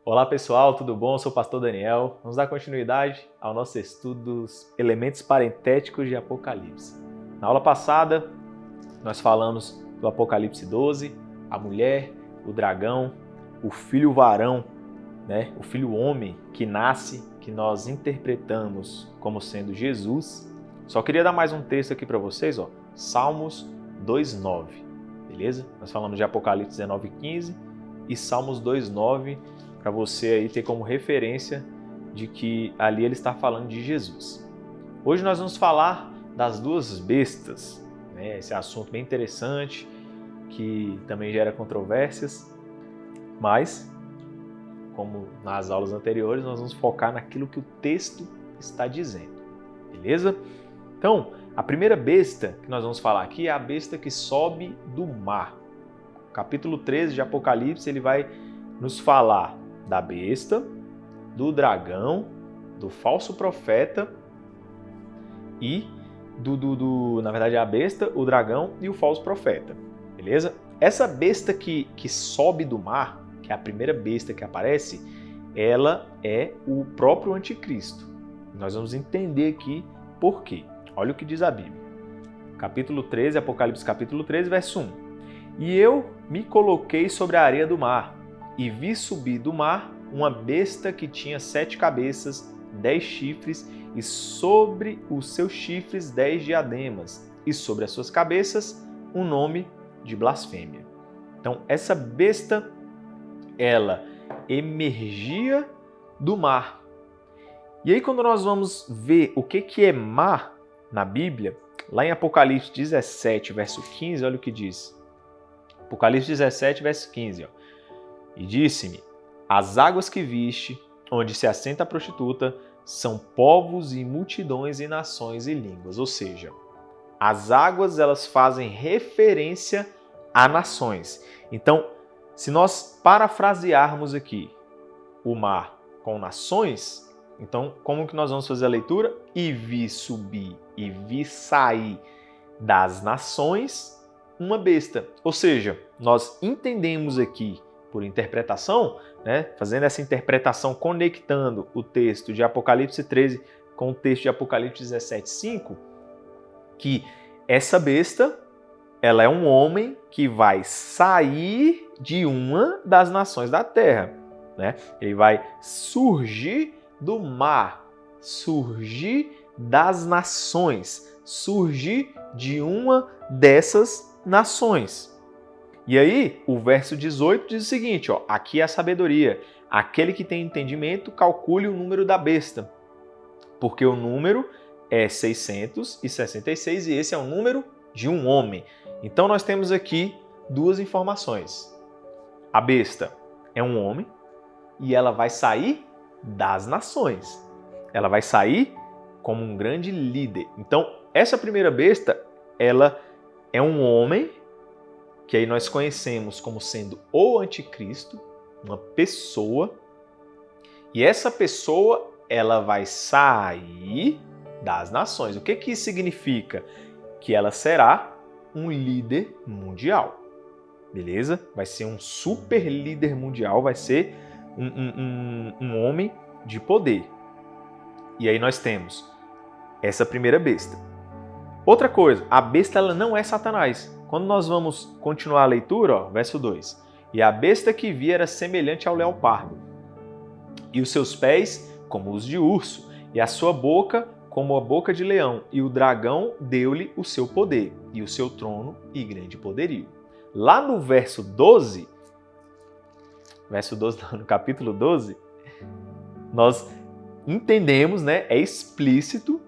Olá pessoal, tudo bom? Eu sou o pastor Daniel. Vamos dar continuidade ao nosso estudo dos elementos parentéticos de Apocalipse. Na aula passada, nós falamos do Apocalipse 12, a mulher, o dragão, o filho varão, o filho homem que nasce, que nós interpretamos como sendo Jesus. Só queria dar mais um texto aqui para vocês, Salmos 2:9, beleza? Nós falamos de Apocalipse 19:15 e Salmos 2:9, para você aí ter como referência de que ali ele está falando de Jesus. Hoje nós vamos falar das duas bestas, esse assunto bem interessante, que também gera controvérsias, mas, como nas aulas anteriores, nós vamos focar naquilo que o texto está dizendo, beleza? Então, a primeira besta que nós vamos falar aqui é a besta que sobe do mar. O capítulo 13 de Apocalipse, ele vai nos falar da besta, do dragão, do falso profeta e na verdade, a besta, o dragão e o falso profeta, beleza? Essa besta que sobe do mar, que é a primeira besta que aparece, ela é o próprio anticristo. Nós vamos entender aqui por quê. Olha o que diz a Bíblia. Capítulo 13, Apocalipse capítulo 13, verso 1. E eu me coloquei sobre a areia do mar, e vi subir do mar uma besta que tinha 7 cabeças, 10 chifres, e sobre os seus chifres 10 diademas, e sobre as suas cabeças um nome de blasfêmia. Então, essa besta, ela emergia do mar. E aí, quando nós vamos ver o que é mar na Bíblia, lá em Apocalipse 17, verso 15, olha o que diz. Apocalipse 17, verso 15, E disse-me, as águas que viste, onde se assenta a prostituta, são povos e multidões e nações e línguas. Ou seja, as águas elas fazem referência a nações. Então, se nós parafrasearmos aqui o mar com nações, então como que nós vamos fazer a leitura? E vi subir e vi sair das nações uma besta. Ou seja, nós entendemos aqui por interpretação, fazendo essa interpretação, conectando o texto de Apocalipse 13 com o texto de Apocalipse 17:5, que essa besta, ela é um homem que vai sair de uma das nações da terra. Ele vai surgir do mar, surgir das nações, surgir de uma dessas nações. E aí, o verso 18 diz o seguinte, aqui é a sabedoria. Aquele que tem entendimento, calcule o número da besta, porque o número é 666 e esse é o número de um homem. Então, nós temos aqui duas informações. A besta é um homem e ela vai sair das nações. Ela vai sair como um grande líder. Então, essa primeira besta, ela é um homem que aí nós conhecemos como sendo o anticristo, uma pessoa, e essa pessoa ela vai sair das nações. O que isso significa? Que ela será um líder mundial, beleza? Vai ser um super líder mundial, vai ser um homem de poder. E aí nós temos essa primeira besta. Outra coisa, a besta ela não é Satanás. Quando nós vamos continuar a leitura, verso 2. E a besta que vi era semelhante ao leopardo, e os seus pés como os de urso, e a sua boca como a boca de leão, e o dragão deu-lhe o seu poder, e o seu trono e grande poderio. Lá no verso 12, no capítulo 12, nós entendemos, é explícito,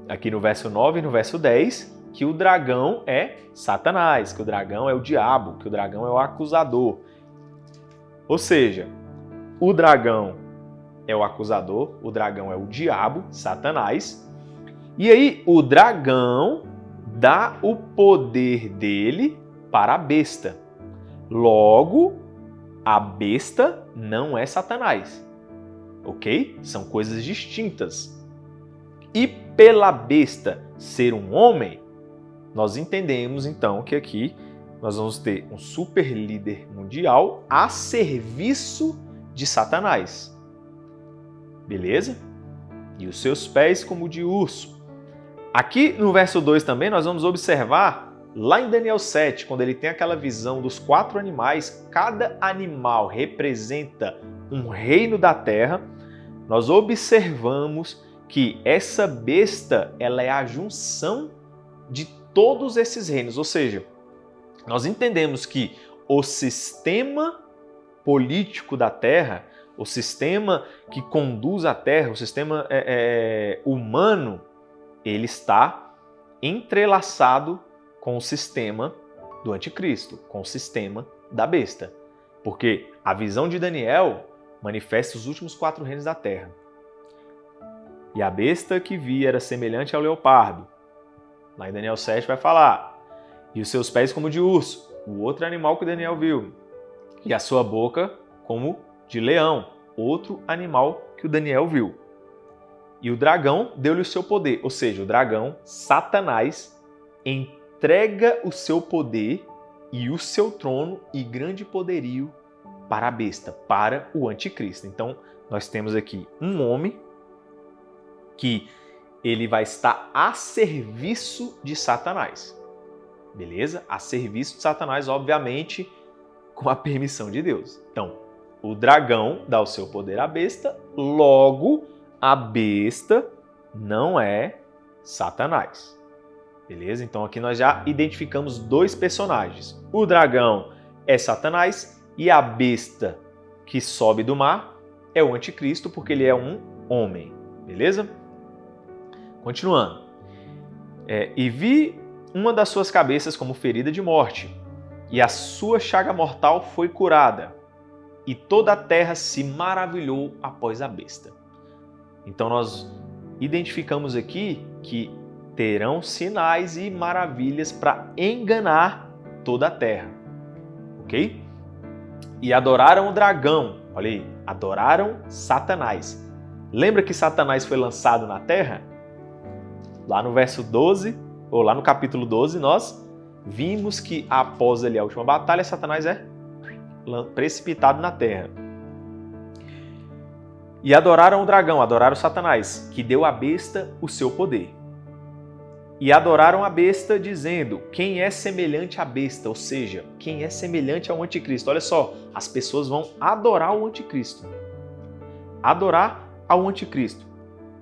aqui no verso 9 e no verso 10, que o dragão é Satanás, que o dragão é o diabo, que o dragão é o acusador. Ou seja, o dragão é o acusador, o dragão é o diabo, Satanás. E aí o dragão dá o poder dele para a besta. Logo, a besta não é Satanás, ok? São coisas distintas. E pela besta ser um homem, nós entendemos então que aqui nós vamos ter um super líder mundial a serviço de Satanás. Beleza? E os seus pés como de urso. Aqui no verso 2 também nós vamos observar, lá em Daniel 7, quando ele tem aquela visão dos 4 animais, cada animal representa um reino da terra, nós observamos que essa besta ela é a junção de todos esses reinos, ou seja, nós entendemos que o sistema político da terra, o sistema que conduz a terra, o sistema humano, ele está entrelaçado com o sistema do anticristo, com o sistema da besta. Porque a visão de Daniel manifesta os últimos 4 reinos da terra. E a besta que vi era semelhante ao leopardo. Lá em Daniel 7 vai falar. E os seus pés como de urso, o outro animal que Daniel viu. E a sua boca como de leão, outro animal que o Daniel viu. E o dragão deu-lhe o seu poder, ou seja, o dragão, Satanás, entrega o seu poder e o seu trono e grande poderio para a besta, para o anticristo. Então, nós temos aqui um homem que ele vai estar a serviço de Satanás. Beleza? A serviço de Satanás, obviamente, com a permissão de Deus. Então, o dragão dá o seu poder à besta, logo a besta não é Satanás. Beleza? Então aqui nós já identificamos 2 personagens. O dragão é Satanás e a besta que sobe do mar é o anticristo, porque ele é um homem. Beleza? Continuando. E vi uma das suas cabeças como ferida de morte, e a sua chaga mortal foi curada, e toda a terra se maravilhou após a besta. Então nós identificamos aqui que terão sinais e maravilhas para enganar toda a terra. Ok? E adoraram o dragão. Olha aí, adoraram Satanás. Lembra que Satanás foi lançado na terra? Lá no verso 12, ou lá no capítulo 12, nós vimos que após ali a última batalha, Satanás é precipitado na terra. E adoraram o dragão, adoraram Satanás, que deu à besta o seu poder. E adoraram a besta, dizendo, quem é semelhante à besta? Ou seja, quem é semelhante ao anticristo? Olha só, as pessoas vão adorar o anticristo. Adorar ao anticristo,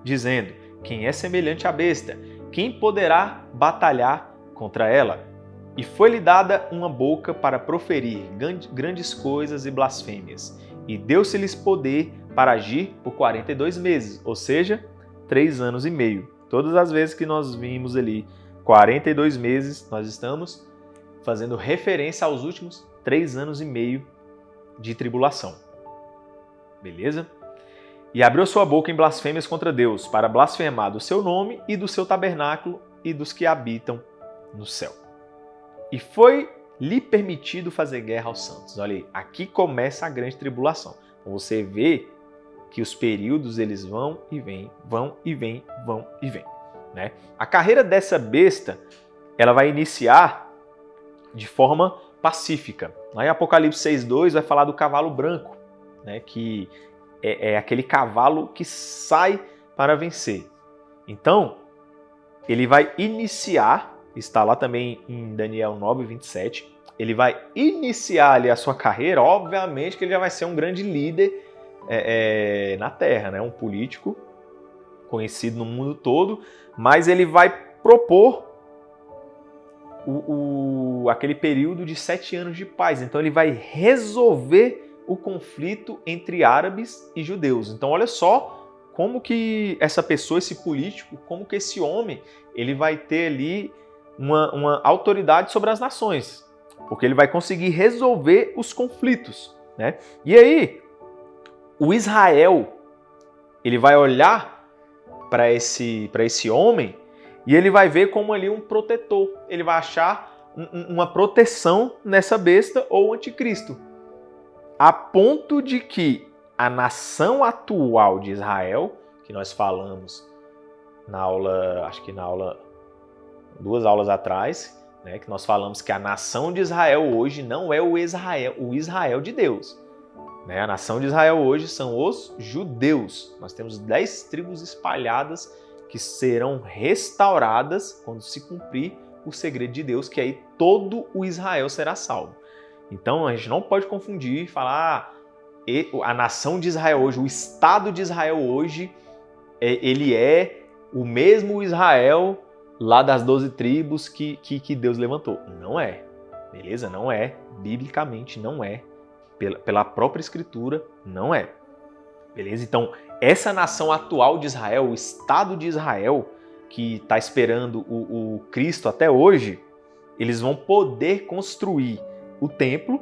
dizendo, quem é semelhante à besta? Quem poderá batalhar contra ela? E foi-lhe dada uma boca para proferir grandes coisas e blasfêmias. E deu-se-lhes poder para agir por 42 meses, ou seja, 3 anos e meio. Todas as vezes que nós vimos ali 42 meses, nós estamos fazendo referência aos últimos 3 anos e meio de tribulação. Beleza? E abriu sua boca em blasfêmias contra Deus, para blasfemar do seu nome e do seu tabernáculo e dos que habitam no céu. E foi-lhe permitido fazer guerra aos santos. Olha aí, aqui começa a grande tribulação. Então você vê que os períodos eles vão e vêm, vão e vêm, vão e vêm, né? A carreira dessa besta, ela vai iniciar de forma pacífica. Lá em Apocalipse 6:2 vai falar do cavalo branco, né? Que é aquele cavalo que sai para vencer. Então, ele vai iniciar, está lá também em Daniel 9:27, ele vai iniciar ali a sua carreira, obviamente que ele já vai ser um grande líder na Terra, né? Um político conhecido no mundo todo, mas ele vai propor aquele período de 7 anos de paz. Então ele vai resolver o conflito entre árabes e judeus. Então olha só como que essa pessoa, esse político, como que esse homem, ele vai ter ali uma autoridade sobre as nações, porque ele vai conseguir resolver os conflitos, né? E aí, o Israel, ele vai olhar para esse homem e ele vai ver como ali um protetor. Ele vai achar uma proteção nessa besta ou anticristo. A ponto de que a nação atual de Israel, que nós falamos na aula, acho que na aula, 2 aulas atrás, né, que nós falamos que a nação de Israel hoje não é o Israel de Deus. Né? A nação de Israel hoje são os judeus. Nós temos 10 tribos espalhadas que serão restauradas quando se cumprir o segredo de Deus, que aí todo o Israel será salvo. Então a gente não pode confundir e falar a nação de Israel hoje, o Estado de Israel hoje, ele é o mesmo Israel lá das 12 tribos que Deus levantou. Não é, beleza? Não é, biblicamente não é, pela própria Escritura não é, beleza? Então essa nação atual de Israel, o Estado de Israel, que está esperando o Cristo até hoje, eles vão poder construir o templo,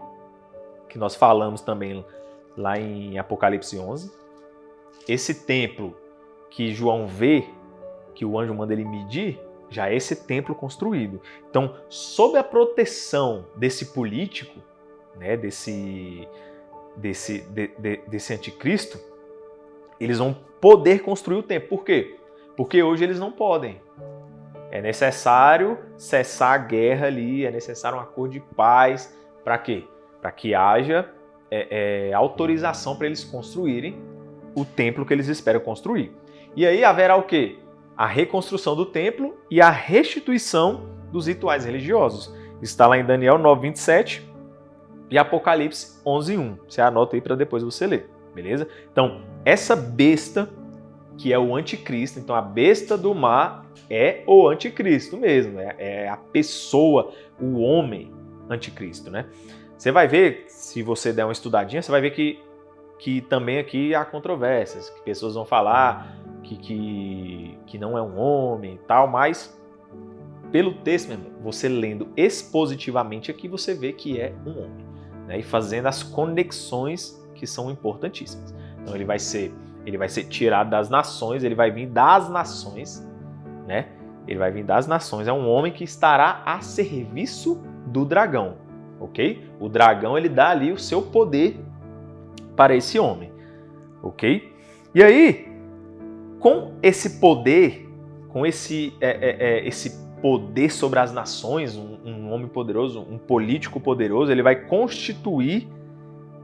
que nós falamos também lá em Apocalipse 11. Esse templo que João vê, que o anjo manda ele medir, já é esse templo construído. Então, sob a proteção desse político, né, desse anticristo, eles vão poder construir o templo. Por quê? Porque hoje eles não podem. É necessário cessar a guerra ali, é necessário um acordo de paz. Para quê? Para que haja autorização para eles construírem o templo que eles esperam construir. E aí haverá o quê? A reconstrução do templo e a restituição dos rituais religiosos. Está lá em Daniel 9:27 e Apocalipse 11:1. Você anota aí para depois você ler, beleza? Então, essa besta que é o anticristo, então a besta do mar é o anticristo mesmo, é a pessoa, o homem anticristo, né? Você vai ver, se você der uma estudadinha, você vai ver que também aqui há controvérsias, que pessoas vão falar que não é um homem e tal, mas pelo texto mesmo, você lendo expositivamente aqui, você vê que é um homem, né? E fazendo as conexões que são importantíssimas. Então ele vai ser tirado das nações, ele vai vir das nações, né? Ele vai vir das nações, é um homem que estará a serviço do dragão, ok? O dragão, ele dá ali o seu poder para esse homem, ok? E aí, com esse poder, com esse poder sobre as nações, um homem poderoso, um político poderoso, ele vai constituir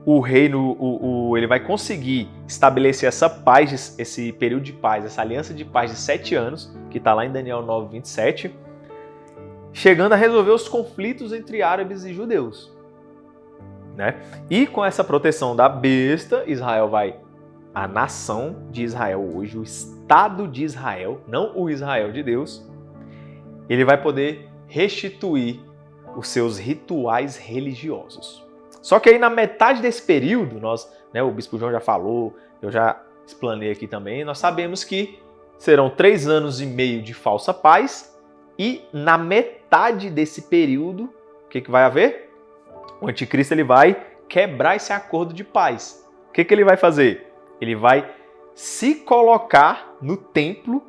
o reino, ele vai conseguir estabelecer essa paz, esse período de paz, essa aliança de paz de 7 anos, que está lá em Daniel 9:27, chegando a resolver os conflitos entre árabes e judeus, né? E com essa proteção da besta, a nação de Israel hoje, o Estado de Israel, não o Israel de Deus, ele vai poder restituir os seus rituais religiosos. Só que aí na metade desse período, o Bispo João já falou, eu já explanei aqui também, nós sabemos que serão 3 anos e meio de falsa paz e na metade desse período, o que vai haver? O anticristo ele vai quebrar esse acordo de paz. O que ele vai fazer? Ele vai se colocar no templo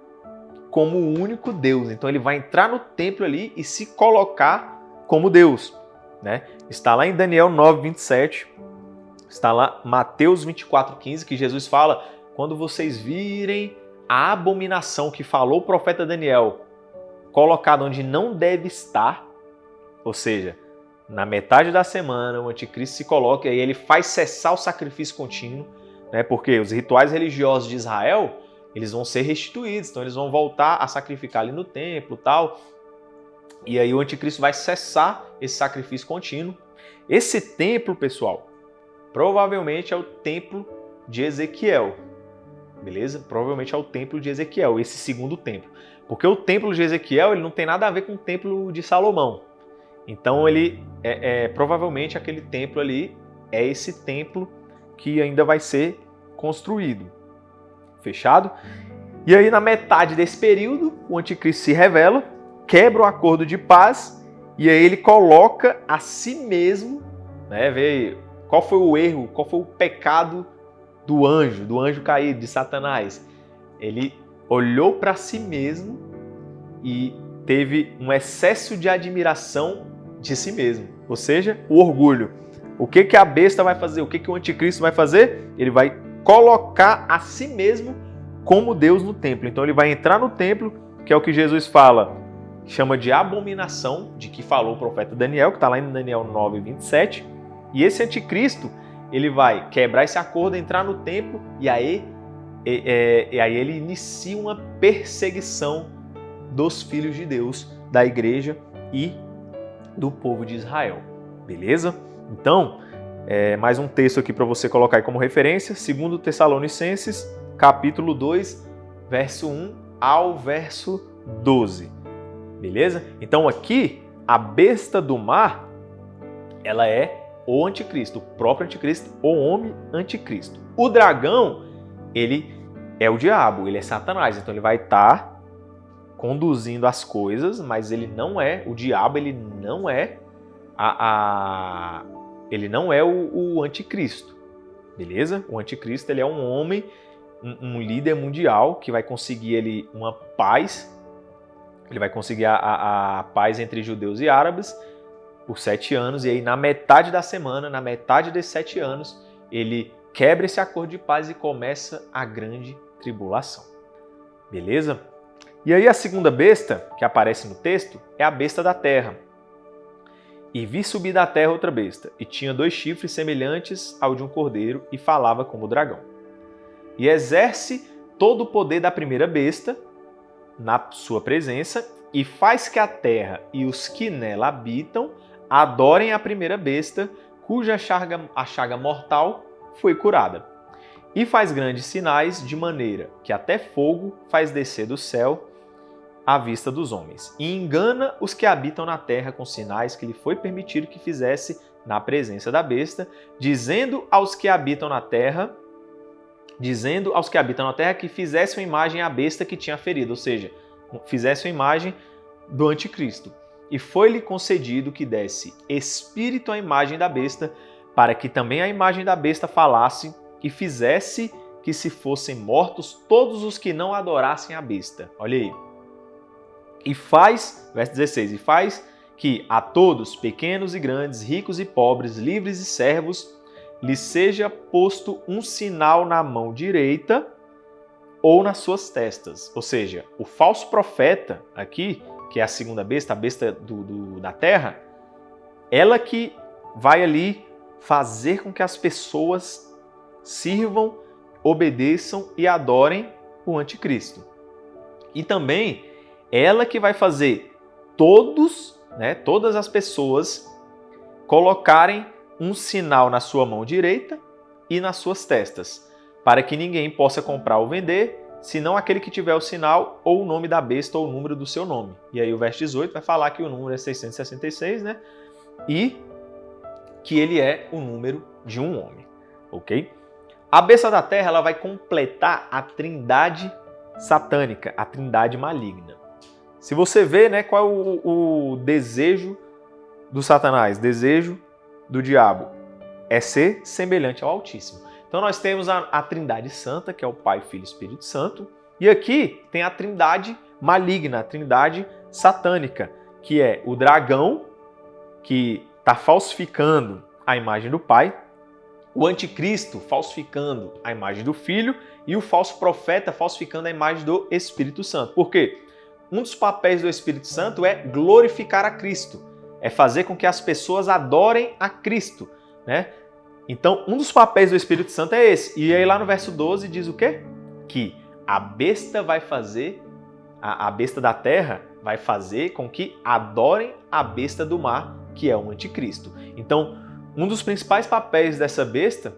como o único Deus. Então ele vai entrar no templo ali e se colocar como Deus, né? Está lá em Daniel 9:27, está lá Mateus 24:15, que Jesus fala: quando vocês virem a abominação que falou o profeta Daniel colocada onde não deve estar, ou seja, na metade da semana o anticristo se coloca e aí ele faz cessar o sacrifício contínuo, né? Porque os rituais religiosos de Israel, eles vão ser restituídos, então eles vão voltar a sacrificar ali no templo e tal. E aí o anticristo vai cessar esse sacrifício contínuo. Esse templo, pessoal, provavelmente é o templo de Ezequiel, beleza? Provavelmente é o templo de Ezequiel, esse segundo templo. Porque o templo de Ezequiel ele não tem nada a ver com o templo de Salomão. Então ele provavelmente aquele templo ali é esse templo que ainda vai ser construído. Fechado? E aí na metade desse período, o anticristo se revela, quebra o acordo de paz e aí ele coloca a si mesmo, né? Vê qual foi o erro, qual foi o pecado do anjo caído, de Satanás. Ele olhou para si mesmo e teve um excesso de admiração de si mesmo, ou seja, o orgulho. O que a besta vai fazer? O que o anticristo vai fazer? Ele vai colocar a si mesmo como Deus no templo. Então ele vai entrar no templo, que é o que Jesus fala, chama de abominação, de que falou o profeta Daniel, que está lá em Daniel 9:27. E esse anticristo, ele vai quebrar esse acordo, entrar no templo e aí ele inicia uma perseguição dos filhos de Deus, da igreja e do povo de Israel. Beleza? Então, mais um texto aqui para você colocar aí como referência, 2 Tessalonicenses, capítulo 2, verso 1 ao verso 12. Beleza? Então aqui, a besta do mar, ela é o anticristo, o próprio anticristo, o homem anticristo. O dragão, ele é o diabo, ele é Satanás, então ele vai estar conduzindo as coisas, mas ele não é, o diabo ele não é ele não é o anticristo, beleza? O anticristo ele é um homem, um líder mundial que vai conseguir uma paz, ele vai conseguir a paz entre judeus e árabes por 7 anos, e aí na metade da semana, na metade desses 7 anos, ele quebra esse acordo de paz e começa a grande tribulação. Beleza? E aí a segunda besta que aparece no texto é a besta da terra. E vi subir da terra outra besta, e tinha 2 chifres semelhantes ao de um cordeiro, e falava como o dragão. E exerce todo o poder da primeira besta na sua presença, e faz que a terra e os que nela habitam adorem a primeira besta, cuja chaga mortal foi curada. E faz grandes sinais, de maneira que até fogo faz descer do céu à vista dos homens. E engana os que habitam na terra com sinais que lhe foi permitido que fizesse na presença da besta, dizendo aos que habitam na terra que fizessem uma imagem à besta que tinha ferido, ou seja, fizessem uma imagem do anticristo. E foi-lhe concedido que desse espírito à imagem da besta, para que também a imagem da besta falasse e fizesse que se fossem mortos todos os que não adorassem a besta. Olha aí. E faz, verso 16, e faz que a todos, pequenos e grandes, ricos e pobres, livres e servos, lhe seja posto um sinal na mão direita ou nas suas testas. Ou seja, o falso profeta aqui, que é a segunda besta, a besta da terra, ela que vai ali fazer com que as pessoas sirvam, obedeçam e adorem o anticristo. E também ela que vai fazer todas as pessoas colocarem um sinal na sua mão direita e nas suas testas, para que ninguém possa comprar ou vender, senão aquele que tiver o sinal ou o nome da besta ou o número do seu nome. E aí o verso 18 vai falar que o número é 666, né? E que ele é o número de um homem, ok? A besta da terra ela vai completar a trindade satânica, a trindade maligna. Se você vê, né, qual é o desejo do Satanás, desejo do diabo, é ser semelhante ao Altíssimo. Então nós temos a trindade santa, que é o Pai, Filho e Espírito Santo, e aqui tem a trindade maligna, a trindade satânica, que é o dragão, que está falsificando a imagem do Pai, o anticristo falsificando a imagem do Filho e o falso profeta falsificando a imagem do Espírito Santo. Por quê? Um dos papéis do Espírito Santo é glorificar a Cristo, é fazer com que as pessoas adorem a Cristo, né? Então, um dos papéis do Espírito Santo é esse. E aí lá no verso 12 diz o quê? Que a besta vai fazer, a besta da terra vai fazer com que adorem a besta do mar, que é o anticristo. Então, um dos principais papéis dessa besta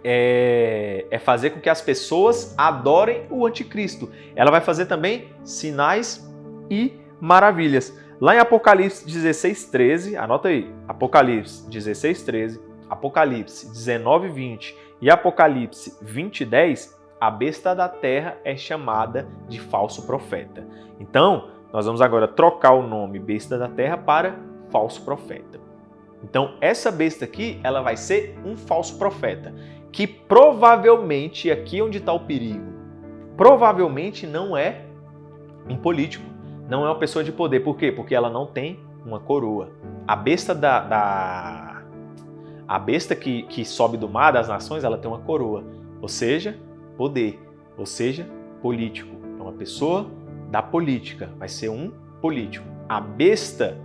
é fazer com que as pessoas adorem o anticristo. Ela vai fazer também sinais e maravilhas. Lá em Apocalipse 16:13, anota aí, Apocalipse 16:13, Apocalipse 19:20 e Apocalipse 20:10, a besta da terra é chamada de falso profeta. Então, nós vamos agora trocar o nome besta da terra para falso profeta. Então, essa besta aqui, ela vai ser um falso profeta, que provavelmente, aqui onde está o perigo, provavelmente não é um político, não é uma pessoa de poder. Por quê? Porque ela não tem uma coroa. A besta a besta que sobe do mar das nações, ela tem uma coroa, ou seja, poder, ou seja, político. É uma pessoa da política, vai ser um político. A besta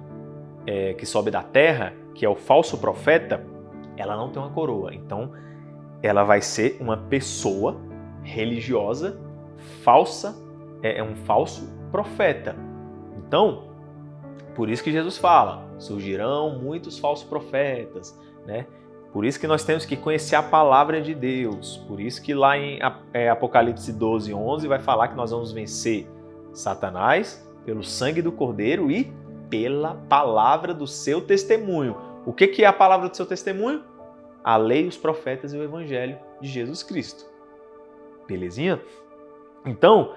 que sobe da terra, que é o falso profeta, ela não tem uma coroa. Então, ela vai ser uma pessoa religiosa falsa, é um falso profeta. Então, por isso que Jesus fala, surgirão muitos falsos profetas, né? Por isso que nós temos que conhecer a palavra de Deus. Por isso que lá em Apocalipse 12, 11 vai falar que nós vamos vencer Satanás pelo sangue do Cordeiro e pela palavra do seu testemunho. O que é a palavra do seu testemunho? A lei, os profetas e o evangelho de Jesus Cristo. Belezinha? Então,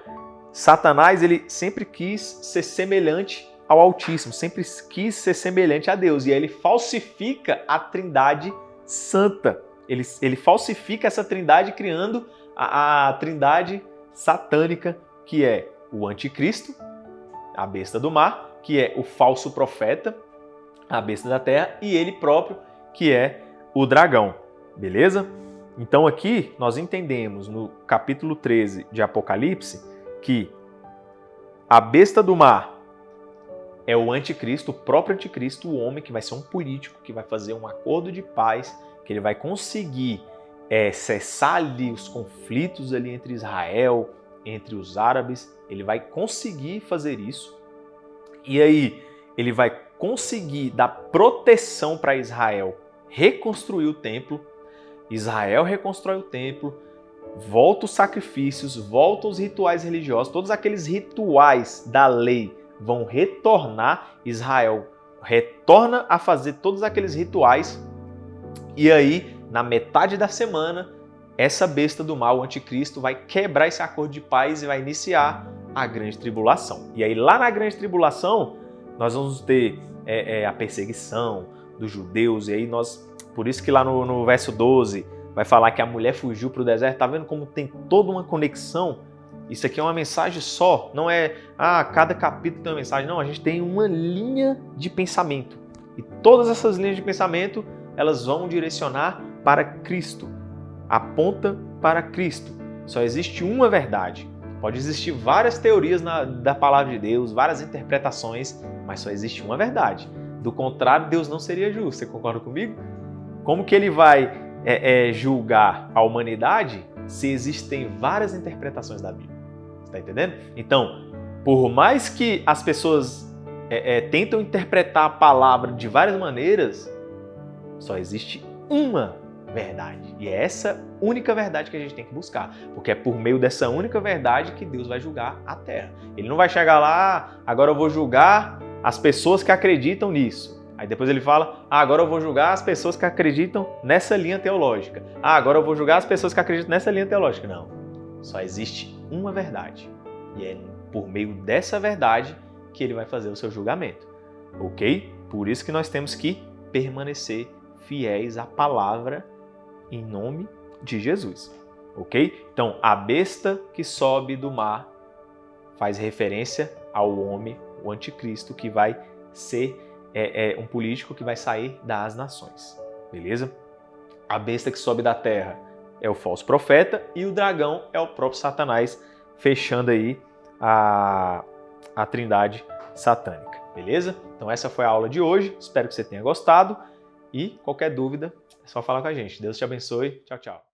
Satanás ele sempre quis ser semelhante ao Altíssimo, sempre quis ser semelhante a Deus. E aí ele falsifica a Trindade Santa. Ele falsifica essa Trindade criando a Trindade satânica, que é o Anticristo, a besta do mar, que é o falso profeta, a besta da terra, e ele próprio, que é o dragão. Beleza? Então aqui nós entendemos no capítulo 13 de Apocalipse que a besta do mar é o anticristo, o próprio anticristo, o homem que vai ser um político, que vai fazer um acordo de paz, que ele vai conseguir cessar ali os conflitos ali entre Israel, entre os árabes, ele vai conseguir fazer isso. E aí ele vai conseguir dar proteção para Israel, reconstruir o templo. Israel reconstrói o templo, volta os sacrifícios, volta os rituais religiosos, todos aqueles rituais da lei vão retornar, Israel retorna a fazer todos aqueles rituais, e aí, na metade da semana, essa besta do mal, o anticristo, vai quebrar esse acordo de paz e vai iniciar a grande tribulação. E aí, lá na grande tribulação, nós vamos ter a perseguição dos judeus, e aí por isso que lá no verso 12 vai falar que a mulher fugiu para o deserto. Tá vendo como tem toda uma conexão? Isso aqui é uma mensagem só, não é cada capítulo tem uma mensagem, não, a gente tem uma linha de pensamento. E todas essas linhas de pensamento, elas vão direcionar para Cristo, aponta para Cristo. Só existe uma verdade. Pode existir várias teorias da palavra de Deus, várias interpretações, mas só existe uma verdade. Do contrário, Deus não seria justo. Você concorda comigo? Como que ele vai julgar a humanidade se existem várias interpretações da Bíblia? Você está entendendo? Então, por mais que as pessoas tentam interpretar a palavra de várias maneiras, só existe uma verdade. E é essa única verdade que a gente tem que buscar. Porque é por meio dessa única verdade que Deus vai julgar a terra. Ele não vai chegar lá, agora eu vou julgar as pessoas que acreditam nisso. Aí depois ele fala, agora eu vou julgar as pessoas que acreditam nessa linha teológica. Agora eu vou julgar as pessoas que acreditam nessa linha teológica. Não. Só existe uma verdade. E é por meio dessa verdade que ele vai fazer o seu julgamento. Ok? Por isso que nós temos que permanecer fiéis à palavra em nome de Jesus. Ok? Então, a besta que sobe do mar faz referência ao homem, o anticristo, que vai ser um político que vai sair das nações. Beleza? A besta que sobe da terra é o falso profeta e o dragão é o próprio Satanás, fechando aí a trindade satânica. Beleza? Então essa foi a aula de hoje. Espero que você tenha gostado e qualquer dúvida é só falar com a gente. Deus te abençoe. Tchau, tchau.